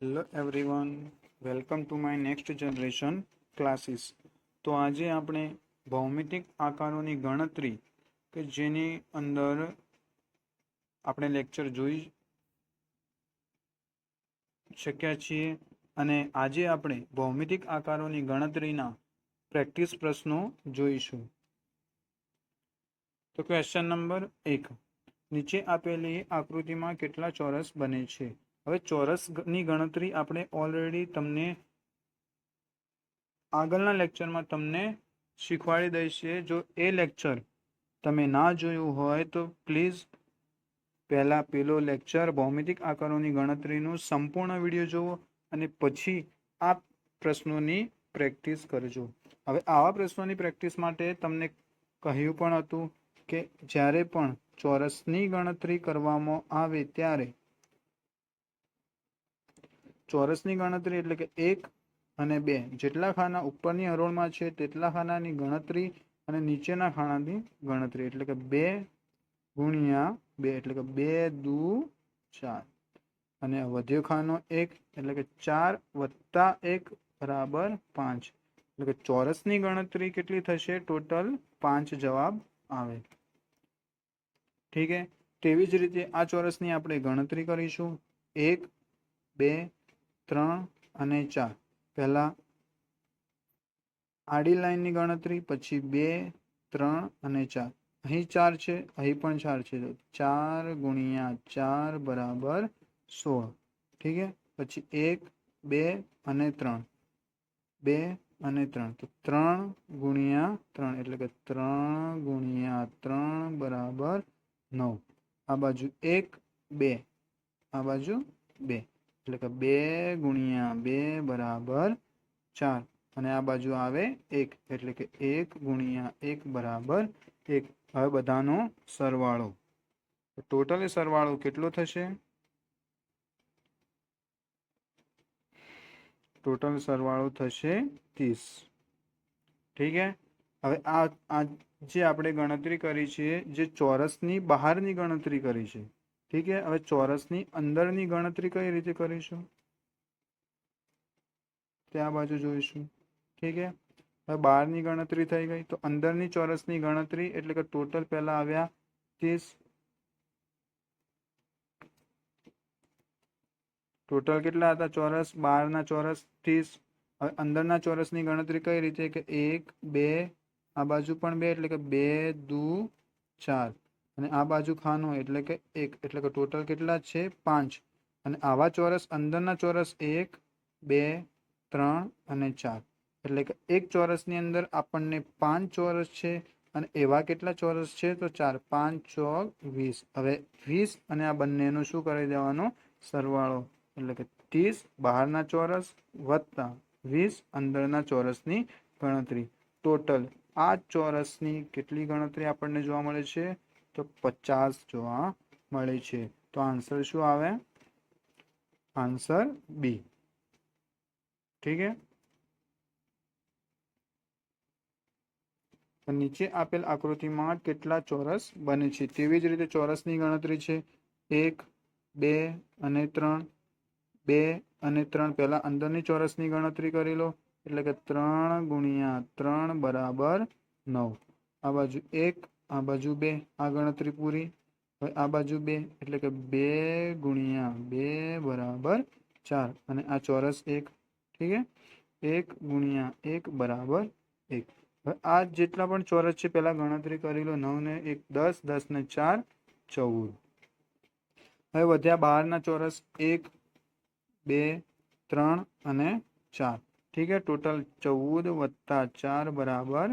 Hello everyone, welcome to my next generation classes. તો આજે આપણે ભૌમિતિક આકારોની ગણતરી કે જેની અંદર આપણે લેક્ચર જોઈ શક્યા છીએ અને આજે આપણે ભૌમિતિક આકારોની ગણતરીના પ્રેક્ટિસ પ્રશ્નો જોઈશું. તો ક્વેશ્ચન નંબર 1, નીચે આપેલી આકૃતિમાં કેટલા ચોરસ બને છે? હવે ચોરસની ગણતરી આપણે ઓલરેડી તમને આગળના લેક્ચરમાં તમને શીખવાડી દઈશું. જો એ લેક્ચર તમે ના જોયું હોય તો પ્લીઝ પહેલાં પેલો લેક્ચર ભૌમિતિક આકારોની ગણતરીનું સંપૂર્ણ વિડીયો જુઓ અને પછી આ પ્રશ્નોની પ્રેક્ટિસ કરજો. હવે આવા પ્રશ્નોની પ્રેક્ટિસ માટે તમને કહ્યું પણ હતું કે જ્યારે પણ ચોરસની ગણતરી કરવામાં આવે ત્યારે ચોરસની ગણતરી એટલે કે 1 અને 2 જેટલા ખાના ઉપરની હરોળમાં છે તેટલા ખાનાની ગણતરી અને નીચેના ખાનાની ગણતરી એટલે કે 2 ગુણ્યા 2 એટલે કે 2 દુ 4 અને વધ્યો ખાનો 1 એટલે કે 4 વત્તા 1 બરાબર 5 એટલે કે ચોરસની ગણતરી કેટલી થશે? ટોટલ 5 જવાબ આવે. ઠીક છે. તેવી જ રીતે આ ચોરસની આપણે ગણતરી કરીશું. 1, 2, 3 અને 4. પહેલા આડી લાઈનની ગણતરી, પછી 2, 3 અને 4. અહીં 4 છે, અહીં પણ 4 છે, તો 4 ગુણ્યા 4 બરાબર 16. ઠીક છે. પછી 1, 2 અને 3, 2 અને 3, તો 3 ગુણ્યા 3 એટલે કે 3 ગુણ્યા 3 બરાબર 9. આ બાજુ 1, 2, આ બાજુ 2 એટલે કે 2 ગુણ્યા 2 બરાબર 4 અને આ બાજુ આવે 1 એટલે કે 1 ગુણ્યા 1 બરાબર 1. હવે બધાનો સરવાળો, ટોટલ સરવાળો કેટલો થશે? ટોટલ સરવાળો થશે 30. ઠીક છે. હવે આ જે આપણે ગણતરી કરી છે, જે ચોરસની બહારની ગણતરી કરી છે. ઠીક છે. હવે ચોરસની અંદરની ગણતરી કઈ રીતે કરીશું તે આ બાજુ જોઈશું. ઠીક છે. હવે બહારની ગણતરી થઈ ગઈ, તો અંદરની ચોરસની ગણતરી એટલે કે ટોટલ પહેલા આવ્યા 30. ટોટલ કેટલા હતા ચોરસ? 12ના ચોરસ 30. હવે અંદરના ચોરસની ગણતરી કઈ રીતે કે 1, 2, આ બાજુ પણ 2 એટલે કે 2 દુ 4 અને આ બાજુ ખાનો એટલે કે 1 એટલે કે ટોટલ કેટલા છે? 5. અને આવા ચોરસ અંદરના ચોરસ 1, 2, 3 અને 4 એટલે કે એક ચોરસની અંદર આપણને 5 ચોરસ છે અને એવા કેટલા ચોરસ છે? તો 4. 5 ચોક 20. હવે 20 અને આ બંનેનું શું કરી દેવાનો? સરવાળો એટલે કે 30 બહારના ચોરસ વત્તા 20 અંદરના ચોરસની ગણતરી. ટોટલ આ ચોરસની કેટલી ગણતરી આપણને જોવા મળે છે? તો 50 જોવા મળે છે. તો આન્સર શું આવે? Answer B. ઠીક છે. નીચે આપેલ આકૃતિમાં કેટલા ચોરસ બને છે? તેવી જ રીતે ચોરસની ગણતરી છે. 1, 2 અને 3. 2 અને 3 પહેલા અંદરની ચોરસની ગણતરી કરી લો એટલે કે 3 ગુણ્યા 3 બરાબર 9. આ બાજુ 1, આ બાજુ 2, આ ગણતરી પૂરી. હવે આ બાજુ 2 એટલે કે 2 ગુણ્યા 2 બરાબર 4 અને આ ચોરસ 1. ઠીક છે. 1 ગુણ્યા 1 બરાબર 1. હવે આ જેટલા પણ ચોરસ છે પહેલા ગણતરી કરી લો. 9 ને 1 10, 10 ને 4 14. હવે વધ્યા બહારના ચોરસ 1, 2, 3 અને 4. ઠીક છે. ટોટલ 14 વત્તા 4 બરાબર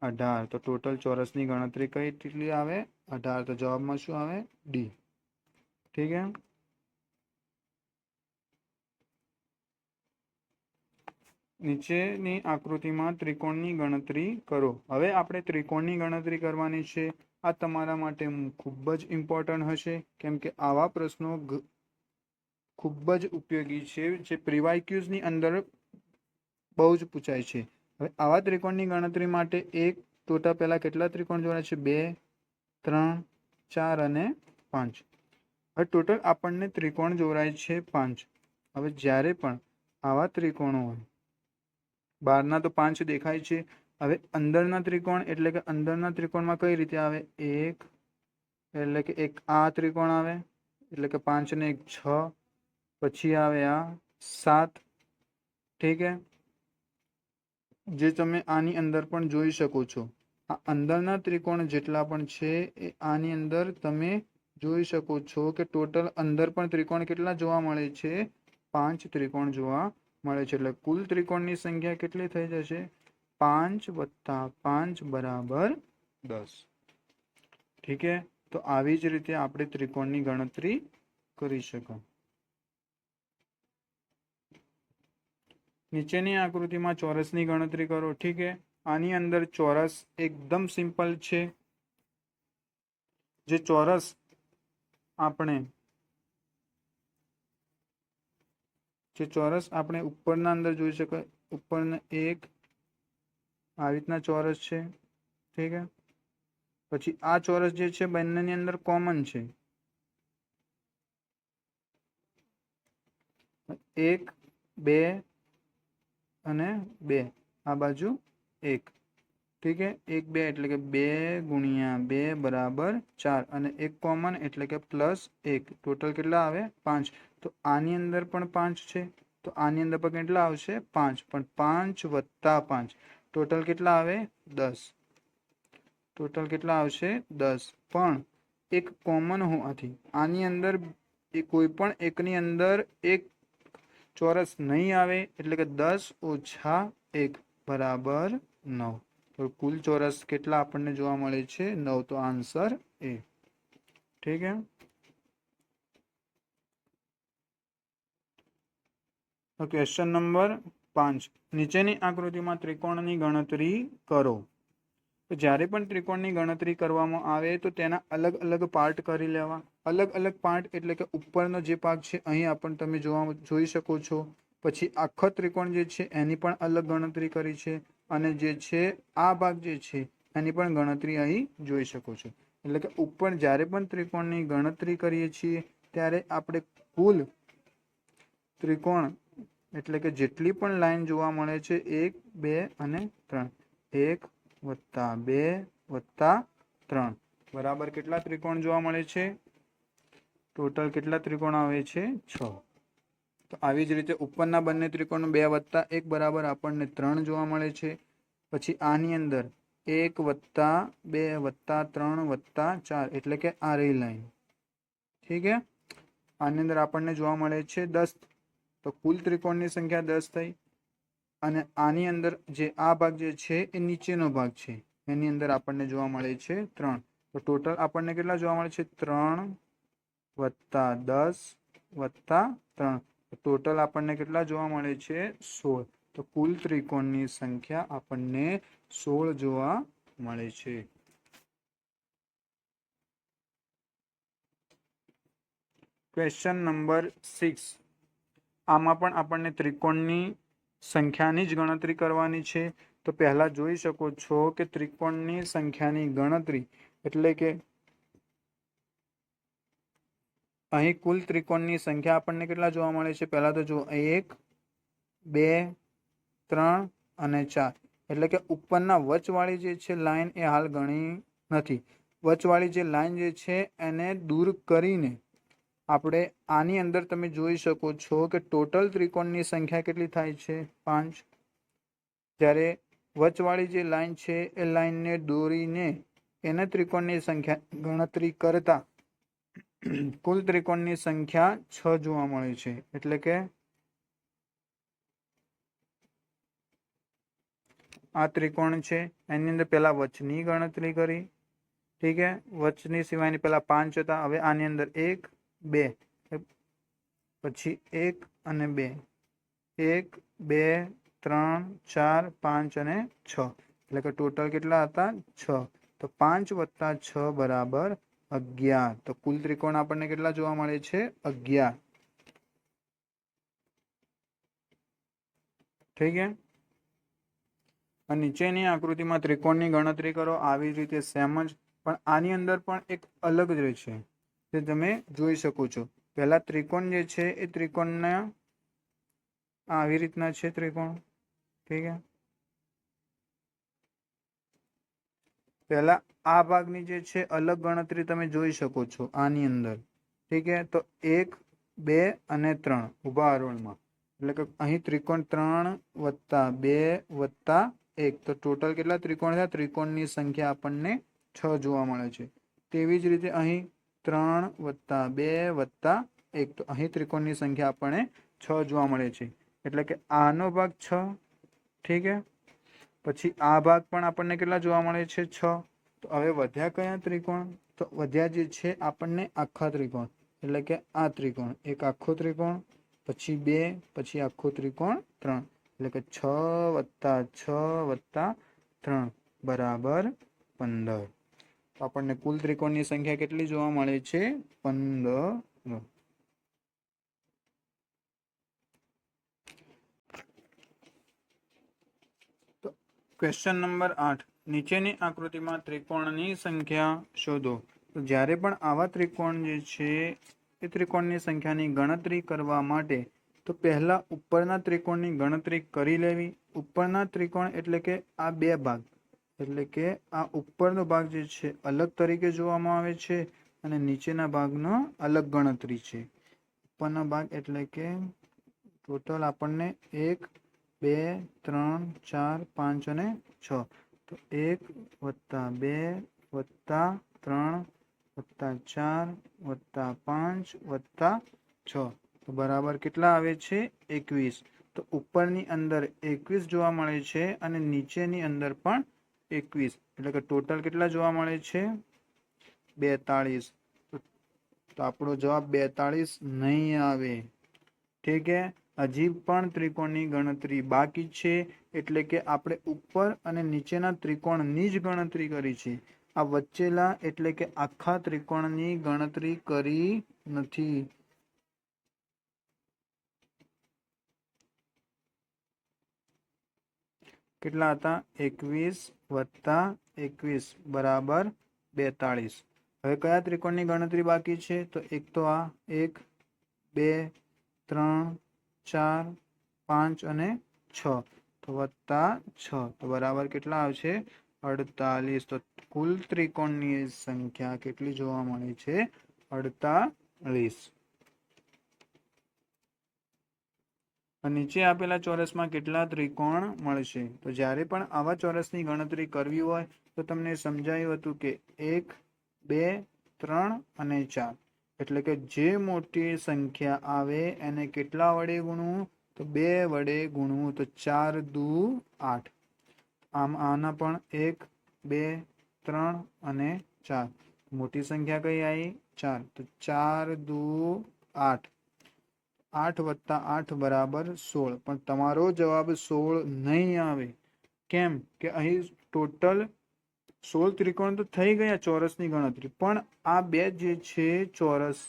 18. તો ટોટલ ચોરસની ગણતરી કઈ કેટલી આવે? 18. તો જવાબમાં શું આવે? ડી. ઠીક છે. નીચેની આકૃતિમાં ત્રિકોણની ગણતરી કરો. હવે આપણે ત્રિકોણની ગણતરી કરવાની છે. આ તમારા માટે ખૂબ જ ઇમ્પોર્ટન્ટ હશે, કેમ કે આવા પ્રશ્નો ખૂબ જ ઉપયોગી છે, જે પ્રીવાયક્યુઝની અંદર બહુ જ પૂછાય છે. હવે આવા ત્રિકોણની ગણતરી માટે એક ટોટલ પહેલા કેટલા ત્રિકોણ જોડે છે? 2, 3, 4 અને 5. હવે ટોટલ આપણને ત્રિકોણ જોડાય છે 5. હવે જ્યારે પણ આવા ત્રિકોણો હોય, બહારના તો 5 દેખાય છે, હવે અંદરના ત્રિકોણ એટલે કે અંદરના ત્રિકોણમાં કઈ રીતે આવે, એક એટલે કે એક આ ત્રિકોણ આવે એટલે કે 5 ને 1 6, પછી આવે આ 7, ઠીક હે, જે તમે આની અંદર પણ જોઈ શકો છો. આ અંદરના ત્રિકોણ જેટલા પણ છે એ આની અંદર તમે જોઈ શકો છો કે ટોટલ અંદર પણ ત્રિકોણ કેટલા જોવા મળે છે, 5 ત્રિકોણ જોવા મળે છે. એટલે કુલ ત્રિકોણની સંખ્યા કેટલી થઈ જશે, 5 વત્તા 5 બરાબર 10. ઠીક હે, તો આવી જ રીતે આપણે ત્રિકોણની ગણતરી કરી શકાય. નીચેની આકૃતિમાં ચોરસની ગણતરી કરો. ઠીક હે, આની અંદર ચોરસ એકદમ સિમ્પલ છે. જે ચોરસ આપણે ઉપરના અંદર જોઈ શકાય, ઉપરના એક આવી રીતના ચોરસ છે. ઠીક હે, પછી આ ચોરસ જે છે બંનેની અંદર કોમન છે, 1 2 અને 2, આ બાજુ 1. ઠીક હે, 1 2 એટલે કે 2 ગુણ્યા 2 બરાબર 4, અને 1 કોમન એટલે કે +1, ટોટલ કેટલા આવે 5. તો આની અંદર પણ 5 છે, તો આની અંદર પણ કેટલા આવશે 5, પણ 5 વત્તા 5 ટોટલ કેટલા આવે 10. ટોટલ કેટલા આવશે 10, પણ એક કોમન હોવાથી આની અંદર કોઈ પણ એકની અંદર એક ચોરસ નહીં આવે, એટલે કે 10 ઓછા 1 બરાબર 9. તો કુલ ચોરસ કેટલા આપણને જોવા મળે છે, 9. તો આન્સર એ. ઠીક હે, તો ક્વેશ્ચન નંબર 5, નીચેની આકૃતિમાં ત્રિકોણની ગણતરી કરો. તો જ્યારે પણ ત્રિકોણની ગણતરી કરવામાં આવે તો તેના અલગ અલગ પાર્ટ કરી લેવા. અલગ અલગ પાર્ટ એટલે કે ઉપરનો જે ભાગ છે અહીં તમે જોઈ શકો છો. પછી આખો ત્રિકોણ જે છે એની પણ અલગ ગણતરી કરી છે, અને જે છે આ ભાગ જે છે એની પણ ગણતરી અહીં જોઈ શકો છો. એટલે કે ઉપર જ્યારે પણ ત્રિકોણની ગણતરી કરીએ છીએ ત્યારે આપણે કુલ ત્રિકોણ એટલે કે જેટલી પણ લાઈન જોવા મળે છે 1 2 અને 3, 1 વત્તા 2 વત્તા 3 બરાબર કેટલા ત્રિકોણ જોવા મળે છે, ટોટલ કેટલા ત્રિકોણ આવે છે 6. તો આવી જ રીતે ઉપરના બંને ત્રિકોણ 2 વત્તા 1 બરાબર આપણને 3 જોવા મળે છે. પછી આની અંદર 1 વત્તા 2 વત્તા 3 વત્તા 4 એટલે કે આ રહી લાઈન. ઠીક હે, આની અંદર આપણને જોવા મળે છે 10. તો કુલ ત્રિકોણની સંખ્યા 10 થઈ. અને આની અંદર જે આ ભાગ જે છે એ નીચેનો ભાગ છે, એની અંદર આપણને જોવા મળે છે 3. તો ટોટલ આપણને કેટલા જોવા મળે છે, 3 વત્તા 10 વત્તા 3, ટોટલ આપણને કેટલા જોવા મળે છે 16. તો કુલ ત્રિકોણની સંખ્યા આપણને 16 જોવા મળે છે. ક્વેશ્ચન નંબર 6, આમાં પણ આપણને ત્રિકોણની સંખ્યાની જ ગણતરી કરવાની છે. તો પહેલા જોઈ શકો છો કે ત્રિકોણની સંખ્યાની ગણતરી એટલે કે અહીં કુલ ત્રિકોણની સંખ્યા આપણને કેટલા જોવા મળે છે, પહેલા તો જો 1 2 3 અને 4, એટલે કે ઉપરના વચવાળી જે છે લાઈન એ હાલ ગણી નથી. વચવાળી જે લાઈન જે છે એને દૂર કરીને આપણે આની અંદર તમે જોઈ શકો છો કે ટોટલ ત્રિકોણની સંખ્યા કેટલી થાય છે 5. જ્યારે વચવાળી જે લાઈન છે એ લાઈનને દોરીને એને ત્રિકોણની સંખ્યા ગણતરી કરતા કુલ ત્રિકોણની સંખ્યા 6 જોવા મળે છે. એટલે કે આ ત્રિકોણ છે એની અંદર પહેલા વચની ગણતરી કરી. ઠીક હે, વચની સિવાયની પહેલા 5 હતા, હવે આની અંદર 1 2 પછી 1 અને 2, 1 2 3 4 5 અને 6, એટલે કે ટોટલ કેટલા હતા 6. તો 5 વત્તા 6 બરાબર 11. તો કુલ ત્રિકોણ આપણને કેટલા જોવા મળે છે 11. ઠીક છે, અને નીચેની આકૃતિમાં ત્રિકોણની ગણતરી કરો. આવી રીતે સેમ જ, પણ આની અંદર પણ એક અલગ જ છે જે તમે જોઈ શકો છો. પહેલા ત્રિકોણ જે છે એ ત્રિકોણના આવી રીતના છે ત્રિકોણ, ઠીક છે। પહેલા આ ભાગની જે છે અલગ ગણતરી તમે જોઈ શકો છો આની અંદર, ઠીક છે। તો 1 2 અને 3 ઊભા હરોળમાં, એટલે કે અહીં ત્રિકોણ 3 વત્તા 2 વત્તા 1, તો ટોટલ કેટલા ત્રિકોણ થયા? ત્રિકોણની સંખ્યા આપણને 6 જોવા મળે છે। તેવી જ રીતે અહીં 3 વત્તા 2 વત્તા 1, તો અહીં ત્રિકોણની સંખ્યા આપણને 6 જોવા મળે છે, એટલે કે આનો ભાગ 6, ઠીક છે। પછી આ ભાગ પણ આપણને કેટલા જોવા મળે છે? 6। તો હવે વધ્યા કયા ત્રિકોણ? તો વધ્યા જે છે આપણને આખા ત્રિકોણ, એટલે કે આ ત્રિકોણ, એક આખો ત્રિકોણ, પછી 2, પછી આખો ત્રિકોણ 3, એટલે કે 6 વત્તા 6 વત્તા 3 બરાબર 15। તો આપણને કુલ ત્રિકોણની સંખ્યા કેટલી જોવા મળે છે? 15। તો ક્વેશ્ચન નંબર 8, નીચેની આકૃતિમાં ત્રિકોણની સંખ્યા શોધો। તો જ્યારે પણ આવા ત્રિકોણ જે છે એ ત્રિકોણની સંખ્યાની ગણતરી કરવા માટે તો પહેલા ઉપરના ત્રિકોણની ગણતરી કરી લેવી। ઉપરના ત્રિકોણ એટલે કે આ બે ભાગ, એટલે કે આ ઉપરનો ભાગ જે છે અલગ તરીકે જોવામાં આવે છે અને નીચેના ભાગનો અલગ ગણતરી છે। ઉપરના ભાગ એટલે કે ટોટલ આપણને 1 2 3 4 5 અને 6, તો 1 વત્તા 2 વત્તા 3 વત્તા 4 વત્તા 5 વત્તા 6, તો બરાબર કેટલા આવે છે? 21। તો ઉપરની અંદર 21 જોવા મળે છે અને નીચેની અંદર પણ 21, એટલે કે ટોટલ કેટલા જોવા મળે છે? 42। તો આપણો જવાબ 42 નહીં આવે, ઠીક છે। હજી પણ ત્રિકોણની ગણતરી બાકી છે, એટલે કે આપણે ઉપર અને નીચેના ત્રિકોણની જ ગણતરી કરી છે, આ વચ્ચેલા એટલે કે આખા ત્રિકોણની ગણતરી કરી નથી। કેટલા હતા? 21 વત્તા 21 બરાબર 42। હવે કયા ત્રિકોણની ગણતરી બાકી છે? તો એક તો આ 1 2 3 4 5 અને 6, તો વત્તા 6, તો બરાબર કેટલા આવશે? 48। તો કુલ ત્રિકોણની સંખ્યા કેટલી જોવા મળે છે? 48। નીચે આપેલા ચોરસમાં કેટલા ત્રિકોણ મળશે? તો જ્યારે પણ આવા ચોરસની ગણતરી કરવી હોય તો તમને સમજાયું હતું કે 1 2 3 અને 4, એટલે કે જે મોટી સંખ્યા આવે એને કેટલા વડે ગુણવું? તો 2 વડે ગુણવું, તો 4 દુ 8। આમ આના પણ 1 2 3 અને 4, મોટી સંખ્યા કઈ આવી? 4, તો 4 દુ 8, 8 વત્તા 8 બરાબર 16, પણ તમારો જવાબ 16 નહીં આવે। કેમ કે અહીં ટોટલ 16 ત્રિકોણ તો થઈ ગયા ચોરસની ગણતરી, પણ આ બે જે છે ચોરસ,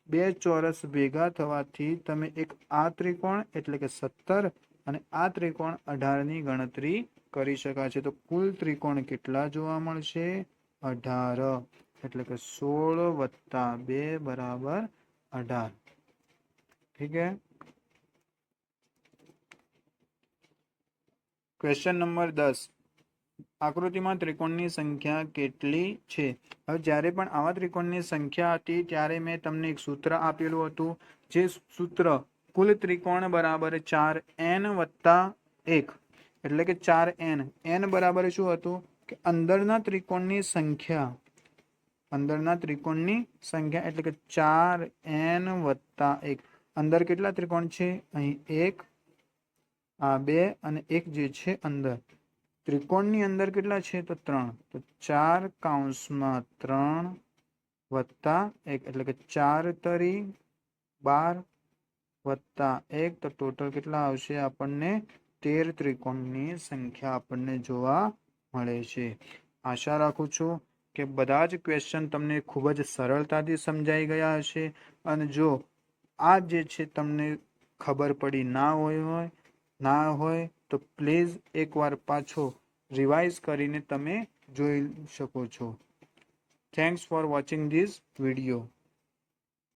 બે ચોરસ ભેગા થવાથી તમે એક આ ત્રિકોણ એટલે કે 17 અને આ ત્રિકોણ 18 ની ગણતરી કરી શકાશે। તો કુલ ત્રિકોણ કેટલા જોવા મળશે? 18, એટલે કે 16 વત્તા 2 બરાબર 18, ઠીક है। ક્વેશ્ચન નંબર 10, આકૃતિમાં ત્રિકોણની સંખ્યા કેટલી છે? હવે જ્યારે પણ આવા ત્રિકોણની સંખ્યા હતી ત્યારે મેં તમને એક સૂત્ર આપેલું હતું, જે સૂત્ર કુલ ત્રિકોણ બરાબર 4n વત્તા 1, એટલે કે 4n। n બરાબર શું હતું? કે અંદરના ત્રિકોણની સંખ્યા, અંદરના ત્રિકોણની સંખ્યા એટલે કે 4n વત્તા 1। અંદર કેટલા ત્રિકોણ છે? અહીં 1, આ 2 અને 1 જે છે અંદર। ત્રિકોણની અંદર કેટલા છે? તો 3, તો 4 કૌંસમાં 3 વત્તા 1, એટલે કે 4 તરી 12 વત્તા 1, તો ટોટલ કેટલા આવશે? આપણને 13 ત્રિકોણની સંખ્યા આપણને જોવા મળે છે। આશા રાખું છું કે બધા જ ક્વેશ્ચન તમને ખૂબ જ સરળતાથી સમજાઈ ગયા હશે, અને જો આ જે છે તમને ખબર પડી ના હોય તો પ્લીઝ એકવાર પાછો રિવાઇઝ કરીને તમે જોઈ શકો છો। Thanks for watching this video.